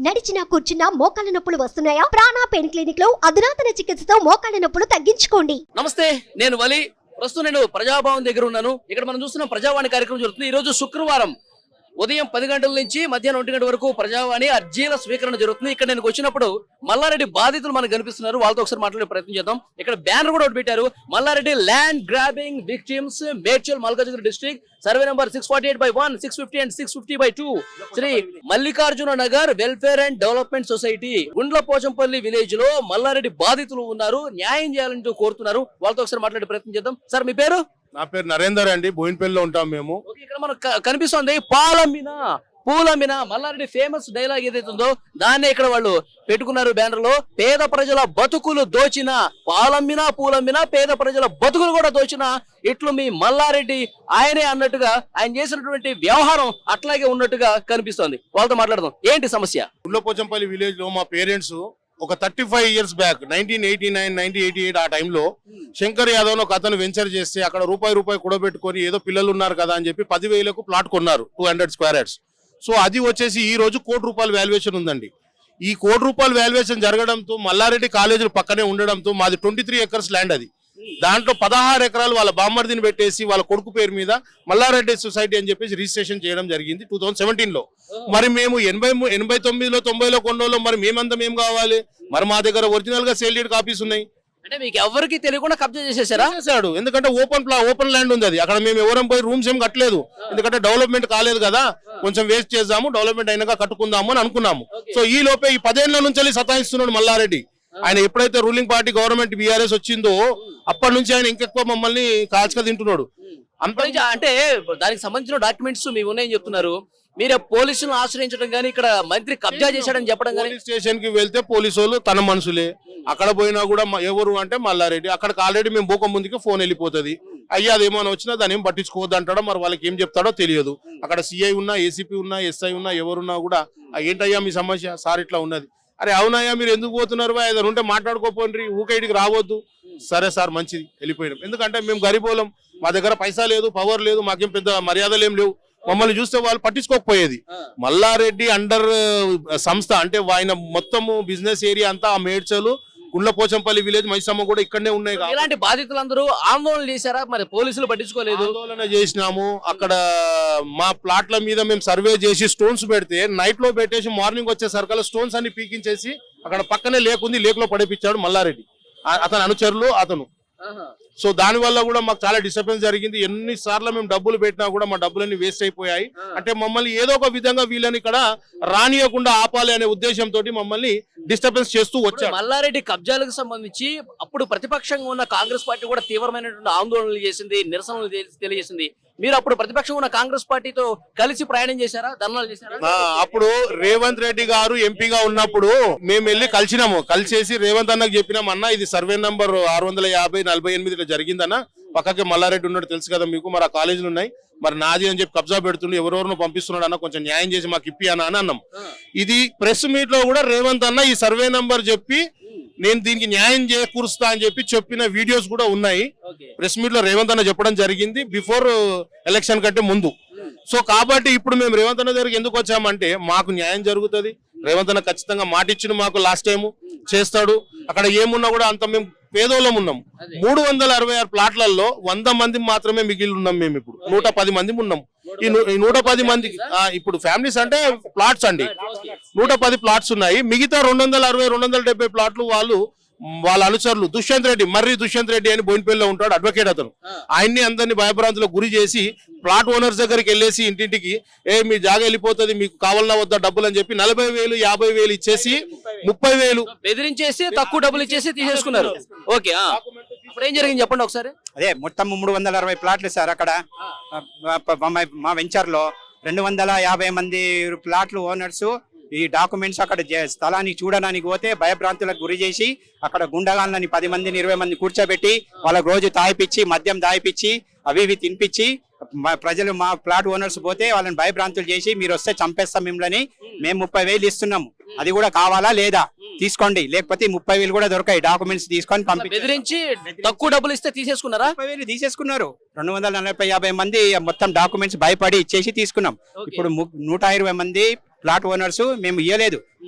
నడిచినా కూర్చున్నా మోకాళ్ళ నొప్పులు వస్తున్నాయా? ప్రాణ పెయిన్ క్లినిక్ లో అధునాతన చికిత్సతో మోకాళ్ళ నొప్పులు తగ్గించుకోండి. నమస్తే, నేను వలి. ప్రస్తుతం నేను ప్రజాభవన్ దగ్గర ఉన్నాను. ఇక్కడ మనం చూస్తున్న ప్రజావాణి కార్యక్రమం జరుగుతుంది. ఈ రోజు శుక్రవారం ఉదయం 10 గంటల నుంచి మధ్యాహ్నం 1 గంట వరకు ప్రజావాణి అర్జీల స్వీకరణ జరుగుతుంది. ఇక్కడ నేను వచ్చినప్పుడు మల్లారెడ్డి బాధితులు మనకు కనిపిస్తున్నారు. వాళ్ళతో ఒకసారి మాట్లాడే ప్రయత్నం చేద్దాం. ఇక్కడ బ్యానర్ కూడా ఒకటి పెట్టారు, Mallareddy land grabbing victims, Medchal Malkajgiri district, survey number 648/1, 650 and 650/2, Shri Mallikarjuna Nagar welfare and development society, Gundlapochampalli village లో మల్లారెడ్డి బాధితులు ఉన్నారు. న్యాయం చేయాలంటూ కోరుతున్నారు. వాళ్ళతో ఒకసారి మాట్లాడే ప్రయత్నం చేద్దాం. సార్, మీ పేరు? నా పేరు నరేందర్ అండి. బోయినపల్లిలో ఉంటాం మేము. ఇక్కడ మనకు కనిపిస్తుంది పాలమ్మినా పూలమ్మినా. మల్లారెడ్డి ఫేమస్ డైలాగ్ ఏదైతే ఉందో దాన్నే ఇక్కడ వాళ్ళు పెట్టుకున్నారు బ్యానర్ లో. పేద ప్రజల బతుకులు దోచిన పాలమ్మినా పూలమ్మినా, పేద ప్రజల బతుకులు కూడా దోచిన ఇట్లు మీ మల్లారెడ్డి ఆయనే అన్నట్టుగా ఆయన చేసినటువంటి వ్యవహారం అట్లాగే ఉన్నట్టుగా కనిపిస్తోంది. వాళ్ళతో మాట్లాడదాం. ఏంటి సమస్య? గుండ్లపోచంపల్లి విలేజ్ లో మా పేరెంట్స్ ఒక 35 years బ్యాక్ 1989, 1988 ఆ టైంలో శంకర్ యాదవ్ ఒక అతను వెంచర్ చేస్తే అక్కడ రూపాయి కూడబెట్టుకొని ఏదో పిల్లలు ఉన్నారు కదా అని చెప్పి 10,000కు ప్లాట్ కొన్నారు, 200 square yards. సో అది వచ్చేసి ఈ రోజు ₹1 కోటి వాల్యుయేషన్ ఉందండి. ఈ ₹1 కోటి వాల్యుయేషన్ జరగడంతో మల్లారెడ్డి కాలేజీలు పక్కనే ఉండడంతో మాది 23 acres ల్యాండ్. అది దాంట్లో 16 ఎకరాలు వాళ్ళ బామ్మర్దిని పెట్టేసి వాళ్ళ కొడుకు పేరు మీద మల్లారెడ్డి సొసైటీ అని చెప్పేసి రిజిస్ట్రేషన్ చేయడం జరిగింది 2017లో. మరి మేము 89లో 90లో కొన్నోలో మరి మేమంతా ఏం కావాలి? మరి మా దగ్గర ఒరిజినల్ గా సేల్ డీడ్ కాపీస్ ఉన్నాయి. అంటే మీకు ఎవరికి తెలియకుండా కబ్జా చేసేసాడు. ఎందుకంటే ఓపెన్ ల్యాండ్ ఉంది. అది అక్కడ మేము ఎవరం పోయి రూమ్స్ ఏం కట్టలేదు. ఎందుకంటే డెవలప్మెంట్ కాలేదు కదా, కొంచెం వేస్ట్ చేద్దాము, డెవలప్మెంట్ అయినాక కట్టుకుందాము అని అనుకున్నాము. సో ఈ లోపే ఈ 10 ఏళ్ల నుంచి సతాయిస్తున్నాడు మల్లారెడ్డి. ఆయన ఎప్పుడైతే రూలింగ్ పార్టీ గవర్నమెంట్ బీఆర్ఎస్ వచ్చిందో అప్పటి నుంచి ఆయన ఇంకెక్కువ మమ్మల్ని కాల్చక తింటున్నాడు. అంటే దానికి సంబంధించిన డాక్యుమెంట్స్ మీ ఉన్నాయని చెప్తున్నారు. మీరు పోలీసులను ఆశ్రయించడం గానీ, ఇక్కడ మంత్రి కబ్జా చేశాడని చెప్పడం కానీ. పోలీస్ స్టేషన్ కి వెళ్తే పోలీసు వాళ్ళు తన మనుషులే. అక్కడ పోయినా కూడా ఎవరు అంటే మల్లారెడ్డి. అక్కడికి ఆల్రెడీ మేము పోక ముందుకే ఫోన్ వెళ్ళిపోతుంది. అయ్యా అదేమన్నా వచ్చినా దాన్ని ఏం పట్టించుకోవద్దు అంటాడో, మరి వాళ్ళకి ఏం చెప్తాడో తెలియదు. అక్కడ సిఐ ఉన్నా, ఏసీపీ ఉన్నా, ఎస్ఐ ఉన్నా, ఎవరున్నా కూడా ఏంటయ్యా మీ సమస్య? సార్ ఇట్లా ఉన్నది. అరే అవునయ్యా, మీరు ఎందుకు పోతున్నారు? ఏదైనా ఉంటే మాట్లాడుకోపోండి, ఊకైడికి రావద్దు. సరే సార్ మంచిది, వెళ్ళిపోయినాం. ఎందుకంటే మేము గరీబోళం, మా దగ్గర పైసా లేదు, పవర్ లేదు, మాకేం పెద్ద మర్యాదలు ఏం లేవు. మమ్మల్ని చూస్తే వాళ్ళు పట్టించుకోకపోయేది. మల్లారెడ్డి అండర్ సంస్థ అంటే ఆయన మొత్తము బిజినెస్ ఏరియా అంతా ఆ మేడ్చలు, గుండ్లపోచంపల్లి విలేజ్, మైసమ్మ కూడా ఇక్కడనే ఉన్నాయి. ఇలాంటి బాధితులందరూ ఆందోళన చేశారా? మరి పోలీసులు పట్టించుకోలేదు. ఆందోళన చేసినాము. అక్కడ మా ప్లాట్ల మీద మేము సర్వే చేసి స్టోన్స్ పెడితే నైట్ లో పెట్టేసి మార్నింగ్ వచ్చే సర్కల్ స్టోన్స్ అన్ని పీకించేసి అక్కడ పక్కనే లేకుంది, లేకులో పడిపించాడు మల్లారెడ్డి, అతని అనుచరులు అతను. సో దాని వల్ల కూడా మాకు చాలా డిస్టర్బెన్స్ జరిగింది. ఎన్నిసార్లు మేము డబ్బులు పెట్టినా కూడా మా డబ్బులన్నీ వేస్ట్ అయిపోయాయి. అంటే మమ్మల్ని ఏదో ఒక విధంగా వీళ్ళని ఇక్కడ రానియకుండా ఆపాలి అనే ఉద్దేశంతో మమ్మల్ని డిస్టర్బెన్స్ చేస్తూ వచ్చారు. మల్లారెడ్డి కబ్జాలకు సంబంధించి అప్పుడు ప్రతిపక్షంగా ఉన్న కాంగ్రెస్ పార్టీ కూడా తీవ్రమైనటువంటి ఆందోళనలు చేసింది, నిరసనలు తెలియజేసింది. మీరు అప్పుడు ప్రతిపక్షంగా ఉన్న కాంగ్రెస్ పార్టీతో కలిసి ప్రయాణం చేశారా, ధర్నాలు చేశారా? అప్పుడు రేవంత్ రెడ్డి గారు ఎంపీగా ఉన్నప్పుడు మేము వెళ్ళి కలిసినాము. కలిసేసి రేవంత్ అన్నకు చెప్పినాం, అన్న ఇది సర్వే నంబర్ 650/48 జరిగిందన్న, పక్కకి మల్లారెడ్డి ఉన్నాడు తెలుసు కదా మీకు, మరి ఆ కాలేజీలు ఉన్నాయి, మరి నాది అని చెప్పి కబ్జా పెడుతుండే, ఎవరెవరినో పంపిస్తున్నాడు అన్న, కొంచెం న్యాయం చేసి మాకు ఇప్పి అని అన్నాం. ఇది ప్రెస్ మీట్ లో కూడా రేవంత్ అన్న ఈ సర్వే నంబర్ చెప్పి నేను దీనికి న్యాయం చేకూరుస్తా అని చెప్పిన వీడియోస్ కూడా ఉన్నాయి. ప్రెస్ మీట్ లో రేవంత్ అన్న చెప్పడం జరిగింది బిఫోర్ ఎలక్షన్ కంటే ముందు. సో కాబట్టి ఇప్పుడు మేము రేవంత్ అన్న దగ్గరికి ఎందుకు వచ్చామంటే మాకు న్యాయం జరుగుతుంది. రేవంత్ అన్న ఖచ్చితంగా మాట ఇచ్చిన మాకు లాస్ట్ టైం చేస్తాడు. అక్కడ ఏమున్నా కూడా అంత మేము పేదోళ్ళం ఉన్నాం. 366 ప్లాట్లలో 100 మంది మాత్రమే మిగిలి ఉన్నాం. మేము ఇప్పుడు 110 మంది ఉన్నాం. ఈ 110 మందికి ఇప్పుడు ఫ్యామిలీస్ అంటే ప్లాట్స్ అండి, 110 ప్లాట్స్ ఉన్నాయి. మిగతా 260, 270 ప్లాట్లు వాళ్ళ అనుచరులు మర్రి దుష్యంత్ రెడ్డి అని బోయినపల్లిలో ఉంటాడు, అడ్వకేట్ అతను. ఆయన్ని అందరినీ భయభ్రాంతులకు గురి చేసి ప్లాట్ ఓనర్స్ దగ్గరికి వెళ్ళేసి ఇంటింటికి మీ జాగా వెళ్ళిపోతుంది, మీకు కావాలన్నా వద్దా డబ్బులు అని చెప్పి 40,000, 50,000 ఇచ్చేసి 30,000 బెదిరించేసి తక్కువ డబ్బులు ఇచ్చేసి తీసేసుకున్నారు. ఓకే, ఇప్పుడు ఏం జరిగింది చెప్పండి ఒకసారి. అదే మొత్తం 360 ప్లాట్లు సార్. అక్కడ మా వెంచర్ లో 250 మంది ప్లాట్లు ఓనర్స్ ఈ డాక్యుమెంట్స్ అక్కడ స్థలానికి చూడడానికి పోతే భయభ్రాంతులకు గురి చేసి అక్కడ గుండగాళ్ళని 10 మందిని 20 మంది కూర్చోబెట్టి వాళ్ళకు రోజు తాయిపిచ్చి, మద్యం దాయిపిచ్చి, అవి ఇవి తినిపించి ప్రజలు మా ప్లాట్ ఓనర్స్ పోతే వాళ్ళని భయభ్రాంతులు చేసి మీరు వస్తే చంపేస్తాం మిమ్మల్ని, మేము 30,000 ఇస్తున్నాము, అది కూడా కావాలా లేదా తీసుకోండి, లేకపోతే 30,000 కూడా దొరకాయి, డాక్యుమెంట్స్ తీసుకొని బెదిరించి తక్కువ డబ్బులు ఇస్తే తీసేసుకున్నారా? 30,000 తీసేసుకున్నారు. 240-50 మంది మొత్తం డాక్యుమెంట్స్ భయపడి ఇచ్చేసి తీసుకున్నాం. ఇప్పుడు 120 మంది ప్లాట్ ఓనర్స్ మేము ఇయ్యలేదు,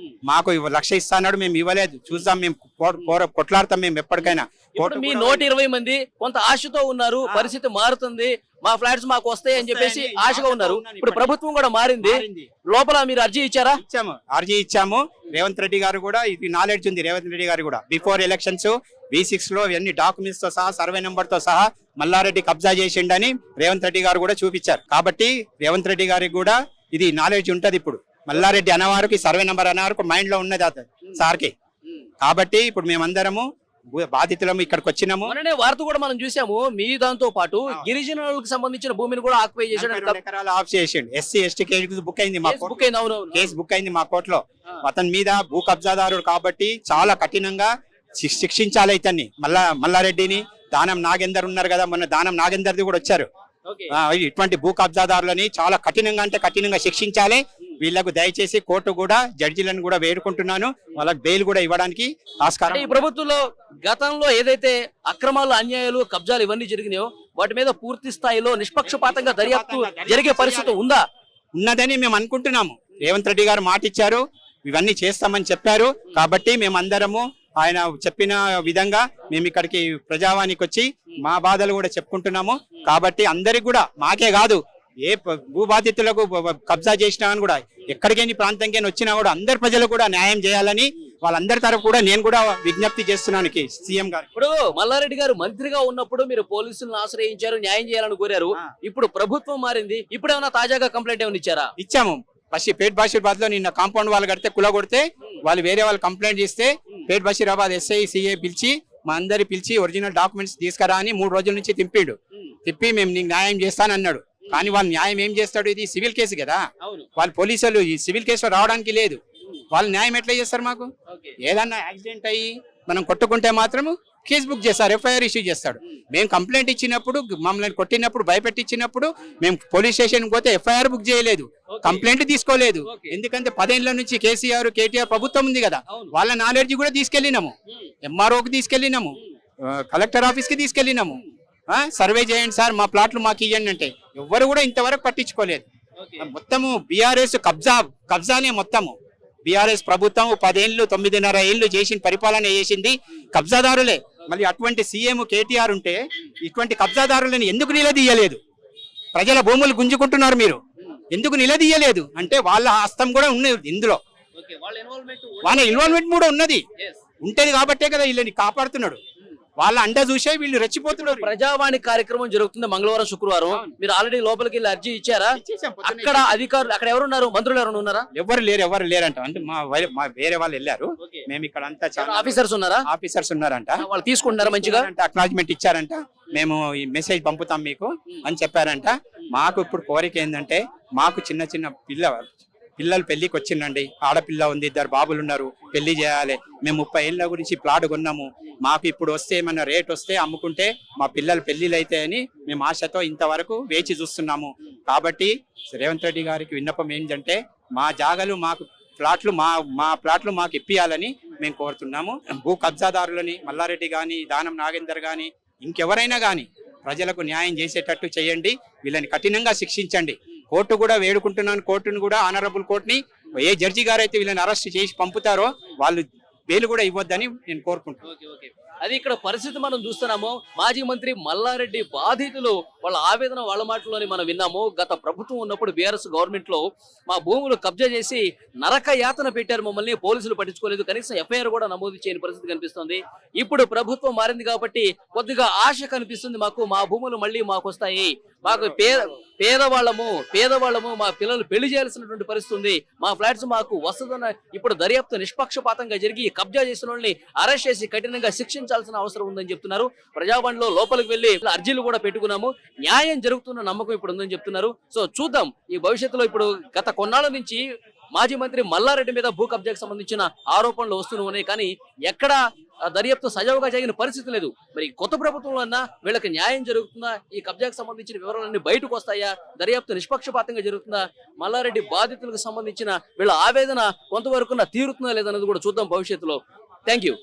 మాకు 1,00,000 ఇస్తా అన్నాడు, మేము ఇవ్వలేదు, చూద్దాం, మేము కొట్లాడతాం మేము ఎప్పటికైనా. ఇప్పుడు మీ 120 మంది కొంత ఆశతో ఉన్నారు, పరిస్థితి మారుతుంది, మా ఫ్లాట్స్ మాకు వస్తాయి అని చెప్పేసి ఆశగా ఉన్నారు. ఇప్పుడు ప్రభుత్వం కూడా మారింది, లోపల మీరు అర్జీ ఇచ్చారా? అర్జీ ఇచ్చాము. రేవంత్ రెడ్డి గారు కూడా ఇది నాలెడ్జ్ ఉంది. రేవంత్ రెడ్డి గారు కూడా బిఫోర్ ఎలక్షన్స్ V6 లో ఇవన్నీ డాక్యుమెంట్స్ తో సహా, సర్వే నెంబర్ తో సహా మల్లారెడ్డి కబ్జా చేసిండని రేవంత్ రెడ్డి గారు కూడా చూపించారు. కాబట్టి రేవంత్ రెడ్డి గారికి కూడా ఇది నాలెడ్జ్ ఉంటది. ఇప్పుడు మల్లారెడ్డి అనేవారికి, సర్వే నెంబర్ అనేవారికి మైండ్ లో ఉన్నది అతను సార్కి. కాబట్టి ఇప్పుడు మేమందరము బాధితులము ఇక్కడికి వచ్చినాము. మొన్ననే వార్త కూడా మనం చూసాము, మీ దాంతో పాటు గిరిజనులకు సంబంధించిన భూమిని కూడా ఆక్యుపై చేశాడు, 2 ఎకరాలు ఆఫ్ చేసిండు. SC ST కేసు బుక్ అయింది మా బుక్ అయింది. అవును, కేసు బుక్ అయింది మా కోర్టులో. అతని మీద భూ కబ్జాదారుడు కాబట్టి చాలా కఠినంగా శిక్షించాలి ఇతన్ని. మల్లారెడ్డిని, దానం నాగేందర్ ఉన్నారు కదా, మొన్న దానం నాగేందర్ది కూడా వచ్చారు. ఇటువంటి భూ కబ్జాదారులని చాలా కఠినంగా అంటే కఠినంగా శిక్షించాలి. వీళ్ళకు దయచేసి కోర్టు కూడా జడ్జిలను కూడా వేడుకుంటున్నాను, వాళ్ళకి బెయిల్ కూడా ఇవ్వడానికి ఆస్కారం. ఈ ప్రభుత్వంలో గతంలో ఏదైతే అక్రమాలు, అన్యాయాలు, కబ్జాలు ఇవన్నీ జరిగినాయో వాటి మీద పూర్తి స్థాయిలో నిష్పక్షపాతంగా దర్యాప్తు జరిగే పరిస్థితి ఉందా? ఉన్నదని మేము అనుకుంటున్నాము. రేవంత్ రెడ్డి గారు మాట ఇచ్చారు, ఇవన్నీ చేస్తామని చెప్పారు. కాబట్టి మేమందరము ఆయన చెప్పిన విధంగా మేము ఇక్కడికి ప్రజావానికి వచ్చి మా బాధలు కూడా చెప్పుకుంటున్నాము. కాబట్టి అందరికి కూడా, మాకే కాదు, ఏ భూ బాధితులకు కబ్జా చేసినా కూడా, ఎక్కడికైనా ప్రాంతంకైనా వచ్చినా కూడా అందరి ప్రజలకు కూడా న్యాయం చేయాలని వాళ్ళందరి తరఫు కూడా నేను కూడా విజ్ఞప్తి చేస్తున్నాను సీఎం గారు. ఇప్పుడు మల్లారెడ్డి గారు మంత్రిగా ఉన్నప్పుడు మీరు పోలీసులను ఆశ్రయించారు, న్యాయం చేయాలని కోరారు. ఇప్పుడు ప్రభుత్వం మారింది, ఇప్పుడు ఏమైనా తాజాగా కంప్లైంట్ ఏమైనా ఇచ్చారా? ఇచ్చాము. పేట్ బషీరాబాద్ లో నిన్న కాంపౌండ్ వాళ్ళు కడితే కులగొడితే వాళ్ళు వేరే వాళ్ళు కంప్లైంట్ చేస్తే పేట్ బషీరాబాద్ SI CA పిలిచి మా అందరి పిలిచి ఒరిజినల్ డాక్యుమెంట్స్ తీసుకురా అని 3 రోజుల నుంచి తిప్పి మేము నీకు న్యాయం చేస్తానన్నాడు. కానీ వాళ్ళు న్యాయం ఏం చేస్తాడు? ఇది సివిల్ కేసు కదా, వాళ్ళు పోలీసులు ఈ సివిల్ కేసులో రావడానికి లేదు. వాళ్ళు న్యాయం ఎట్లా చేస్తారు? మాకు ఏదన్నా యాక్సిడెంట్ అయ్యి మనం కొట్టుకుంటే మాత్రము కేసు బుక్ చేస్తారు, FIR ఇష్యూ చేస్తాడు. మేము కంప్లైంట్ ఇచ్చినప్పుడు, మమ్మల్ని కొట్టినప్పుడు, భయపెట్టించినప్పుడు మేము పోలీస్ స్టేషన్ పోతే FIR బుక్ చేయలేదు, కంప్లైంట్ తీసుకోలేదు. ఎందుకంటే 10 ఏళ్ల నుంచి KCR KTR ప్రభుత్వం ఉంది కదా, వాళ్ళ నాలెడ్జ్ కూడా తీసుకెళ్ళినాము, MROకి తీసుకెళ్ళినాము, కలెక్టర్ ఆఫీస్ కి తీసుకెళ్ళినాము. సర్వే చేయండి సార్, మా ప్లాట్లు మాకు ఇవ్వండి అంటే ఎవ్వరు కూడా ఇంతవరకు పట్టించుకోలేదు. మొత్తము BRS కబ్జానే. మొత్తము BRS ప్రభుత్వం 10 ఏళ్ళు 9.5 ఏళ్ళు చేసిన పరిపాలన చేసింది కబ్జాదారులే. మళ్ళీ అటువంటి సీఎం KTR ఉంటే ఇటువంటి కబ్జాదారులను ఎందుకు నిలదీయలేదు? ప్రజల భూములు గుంజుకుంటున్నారు మీరు, ఎందుకు నిలదీయలేదు అంటే వాళ్ళ హస్తం కూడా ఉన్నది ఇందులో, వాళ్ళ ఇన్వాల్వ్మెంట్ కూడా ఉన్నది. ఉంటది కాబట్టే కదా వీళ్ళని కాపాడుతున్నాడు. వాళ్ళ అండ చూసే వీళ్ళు రెచ్చిపోతున్నారు. ప్రజావాణి కార్యక్రమం జరుగుతుంది మంగళవారం, శుక్రవారం. మీరు ఆల్రెడీ లోపలికి వెళ్ళి అర్జీ ఇచ్చారా? అక్కడ అధికారులు, అక్కడ ఎవరున్నారు? మంత్రులు ఎవరు ఉన్నారా? ఎవరు లేరంట. అంటే మా వేరే వాళ్ళు వెళ్ళారు. మేము ఇక్కడ అంతా ఆఫీసర్స్ ఉన్నారా? ఆఫీసర్స్ ఉన్నారంట. వాళ్ళు తీసుకుంటున్నారా? మంచిగా అక్నాలజ్మెంట్ ఇచ్చారంట. మేము ఈ మెసేజ్ పంపుతాం మీకు అని చెప్పారంట. మాకు ఇప్పుడు కోరిక ఏంటంటే, మాకు చిన్న పిల్లలు పెళ్లికి వచ్చిందండి, ఆడపిల్ల ఉంది, 2 బాబులు ఉన్నారు, పెళ్లి చేయాలి. మేము 30 ఏళ్ళ గురించి ప్లాట్ కొన్నాము. మాకు ఇప్పుడు వస్తే ఏమన్నా రేట్ వస్తే అమ్ముకుంటే మా పిల్లలు పెళ్లిళ్ళు అవుతాయని మేము ఆశతో ఇంతవరకు వేచి చూస్తున్నాము. కాబట్టి రేవంత్ రెడ్డి గారికి విన్నపం ఏంటంటే, మా జాగలు మాకు ప్లాట్లు మా ప్లాట్లు మాకు ఇప్పియాలని మేము కోరుతున్నాము. భూ కబ్జాదారులని మల్లారెడ్డి కానీ, దానం నాగేందర్ కానీ, ఇంకెవరైనా కానీ ప్రజలకు న్యాయం చేసేటట్టు చేయండి. వీళ్ళని కఠినంగా శిక్షించండి. కోర్టు కూడా వేడుకుంటున్నాను, కోర్టును కూడా, ఆనరబుల్ కోర్టుని, ఏ జడ్జి గారు అయితే వీళ్ళని అరెస్ట్ చేసి పంపుతారో వాళ్ళు బెయిల్ కూడా ఇవ్వద్దని నేను కోరుకుంటున్నాను. అది ఇక్కడ పరిస్థితి మనం చూస్తున్నాము. మాజీ మంత్రి మల్లారెడ్డి బాధితులు వాళ్ళ ఆవేదన, వాళ్ళ మాటల్లోని మనం విన్నాము. గత ప్రభుత్వం ఉన్నప్పుడు BRS గవర్నమెంట్ లో మా భూములు కబ్జా చేసి నరక యాతన పెట్టారు, మమ్మల్ని పోలీసులు పట్టించుకోలేదు, కనీసం FIR కూడా నమోదు చేయని పరిస్థితి కనిపిస్తుంది. ఇప్పుడు ప్రభుత్వం మారింది కాబట్టి కొద్దిగా ఆశ కనిపిస్తుంది మాకు, మా భూములు మళ్ళీ మాకు వస్తాయి, మాకు పేదవాళ్ళము మా పిల్లలు పెళ్లి చేయాల్సినటువంటి పరిస్థితి ఉంది, మా ఫ్లాట్స్ మాకు వస్తుందన్న ఇప్పుడు దర్యాప్తు నిష్పక్షపాతంగా జరిగి కబ్జా చేసిన వాళ్ళని అరెస్ట్ చేసి కఠినంగా శిక్షించాల్సిన అవసరం ఉందని చెప్తున్నారు. ప్రజావాణిలో లోపలికి వెళ్లి అర్జీలు కూడా పెట్టుకున్నాము, న్యాయం జరుగుతున్న నమ్మకం ఇప్పుడు ఉందని చెప్తున్నారు. సో చూద్దాం ఈ భవిష్యత్తులో. ఇప్పుడు గత కొన్నాళ్ళ నుంచి మాజీ మంత్రి మల్లారెడ్డి మీద భూ కబ్జాకు సంబంధించిన ఆరోపణలు వస్తూనే ఉన్నాయి, కానీ ఎక్కడ దర్యాప్తు సజావుగా జరిగిన పరిస్థితి లేదు. మరి కొత్త ప్రభుత్వంలో అన్నా వీళ్ళకి న్యాయం జరుగుతుందా? ఈ కబ్జాకు సంబంధించిన వివరాలన్నీ బయటకు వస్తాయా? దర్యాప్తు నిష్పక్షపాతంగా జరుగుతుందా? మల్లారెడ్డి బాధితులకు సంబంధించిన వీళ్ళ ఆవేదన కొంతవరకు తీరుతుందా లేదన్నది కూడా చూద్దాం భవిష్యత్తులో. Thank you.